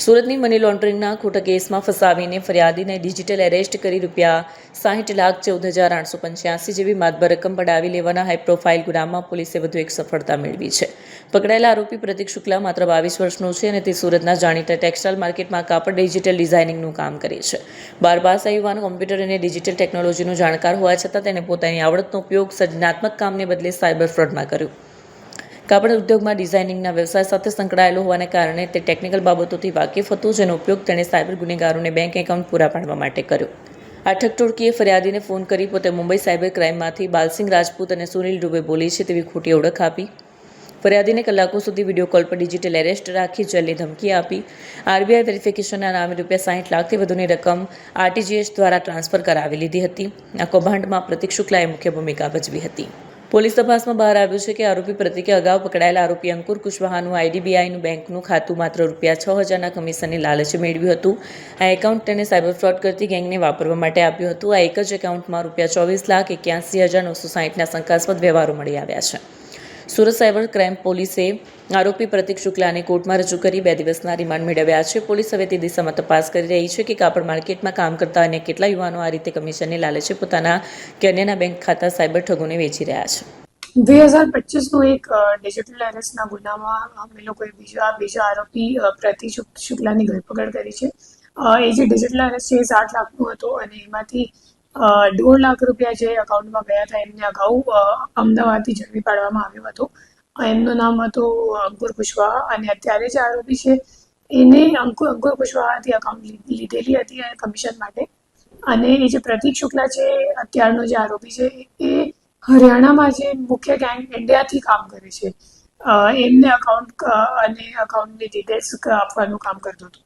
સુરતની મની લોન્ડરિંગના ખોટા કેસમાં ફસાવીને ફરિયાદીને ડિજિટલ એરેસ્ટ કરી ₹60,14,885 જેવી માતબર રકમ પડાવી લેવાના હાઈ પ્રોફાઇલ ગુનામાં પોલીસે વધુ એક સફળતા મેળવી છે. પકડાયેલા આરોપી પ્રતીક શુક્લા માત્ર 22 વર્ષનો છે અને તે સુરતના જાણીતા ટેક્સટાઇલ માર્કેટમાં કાપડ ડિજિટલ ડિઝાઇનિંગનું કામ કરે છે. 12 પાસ આ યુવાન કોમ્પ્યુટર અને ડિજિટલ ટેકનોલોજીનો જાણકાર હોવા છતાં તેણે પોતાની આવડતનો ઉપયોગ સર્જનાત્મક કામને બદલે સાયબર ફ્રોડમાં કર્યો. કાપડ ઉદ્યોગમાં ડિઝાઇનિંગના વ્યવસાય સાથે સંકળાયેલો હોવાને કારણે તે ટેકનિકલ બાબતોથી વાકેફ હતો, જેનો ઉપયોગ તેણે સાયબર ગુનેગારોને બેંક એકાઉન્ટ પૂરા પાડવા માટે કર્યો. આ ઠગ ટોળકીએ ફરિયાદીને ફોન કરી પોતે મુંબઈ સાયબર ક્રાઇમમાંથી બાલસિંગ રાજપૂત અને સુનિલ ડુબે બોલી છે તેવી ખોટી ઓળખ આપી. ફરિયાદીને કલાકો સુધી વિડીયો કોલ પર ડિજિટલ એરેસ્ટ રાખી જેલની ધમકી આપી. આરબીઆઈ વેરિફિકેશનના નામે ₹60 લાખથી વધુની રકમ આરટીજીએસ દ્વારા ટ્રાન્સફર કરાવી લીધી હતી. આ કૌભાંડમાં પ્રતીક શુક્લાએ મુખ્ય ભૂમિકા ભજવી હતી. પોલીસ તપાસમાં બહાર આવ્યું છે કે આરોપી પ્રતીકે અગાઉ પકડાયેલા આરોપી અંકુર કુશવાહાનું આઈડીબીઆઈનું બેંકનું ખાતું માત્ર ₹6,000ના કમિશનની લાલચે મેળવ્યું હતું. આ એકાઉન્ટ તેને સાયબર ફ્રોડ કરતી ગેંગને વાપરવા માટે આપ્યું હતું. આ એક જ એકાઉન્ટમાં ₹24,81,860ના શંકાસ્પદ વ્યવહારો મળી આવ્યા છે. સુરત સાયબર ક્રાઇમ પોલીસે આરોપી પ્રતીક શુક્લાને કોર્ટમાં રજૂ કરી 2 દિવસના રિમાન્ડ મેળવ્યા છે. પોલીસ હવે તે દિશામાં તપાસ કરી રહી છે કે કાપડ માર્કેટમાં કામ કરતા અન્ય કેટલા યુવાનો આ રીતે કમિશનની લાલચે પોતાના કે અન્યના બેંક ખાતા સાયબર ઠગોને વેચી રહ્યા છે. 2025નો એક ડિજિટલ એરેસ્ટના ગુનામાં અમે લોકોએ બીજા આરોપી પ્રતીક શુક્લાની ધરપકડ કરી છે. એ જે ડિજિટલ એરેસ્ટ છે એ 60 લાખનું હતો અને એમાંથી ₹1.5 લાખ જે અકાઉન્ટમાં ગયા હતા એમને અગાઉ અમદાવાદથી ઝડપી પાડવામાં આવ્યો હતો. એમનું નામ હતું અંકુર કુશવાહા અને અત્યારે જે આરોપી છે એને અંકુર કુશવાહાથી અકાઉન્ટ લીધેલી હતી કમિશન માટે. અને એ જે પ્રતીક શુક્લા છે અત્યારનો જે આરોપી છે એ હરિયાણામાં જે મુખ્ય ગેંગ ઇન્ડિયાથી કામ કરે છે એમને અકાઉન્ટ અને અકાઉન્ટની ડિટેલ્સ આપવાનું કામ કરતો હતો.